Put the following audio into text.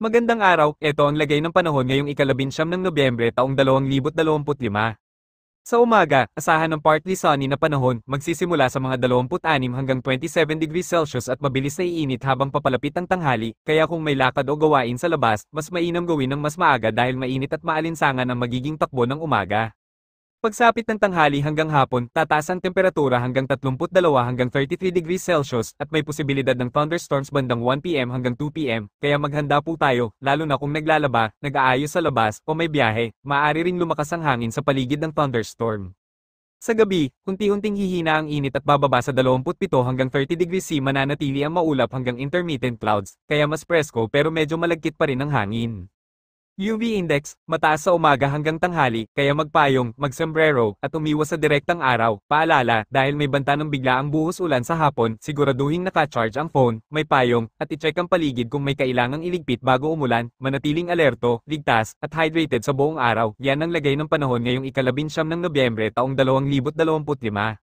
Magandang araw, ito ang lagay ng panahon ngayong ika-19 ng Nobyembre taong 2025. Sa umaga, asahan ng partly sunny na panahon, magsisimula sa mga 26 hanggang 27 degrees Celsius at mabilis na iinit habang papalapit ang tanghali, kaya kung may lakad o gawain sa labas, mas mainam gawin ng mas maaga dahil mainit at maalinsangan ang magiging takbo ng umaga. Pagsapit ng tanghali hanggang hapon, tataas ang temperatura hanggang 32 hanggang 33 degrees Celsius at may posibilidad ng thunderstorms bandang 1 p.m. hanggang 2 p.m. Kaya maghanda po tayo, lalo na kung naglalaba, nag-aayos sa labas, o may biyahe, maaari ring lumakas ang hangin sa paligid ng thunderstorm. Sa gabi, unti-unting hihina ang init at bababa sa 27 hanggang 30 degrees C mananatili ang maulap hanggang intermittent clouds, kaya mas presko pero medyo malagkit pa rin ang hangin. UV index, mataas sa umaga hanggang tanghali, kaya magpayong, magsombrero, at umiwas sa direktang araw. Paalala, dahil may banta ng biglaang buhos ulan sa hapon, siguraduhin naka-charge ang phone, may payong, at i-check ang paligid kung may kailangang iligpit bago umulan, manatiling alerto, ligtas, at hydrated sa buong araw. Yan ang lagay ng panahon ngayong ika-19 ng Nobyembre taong 2025.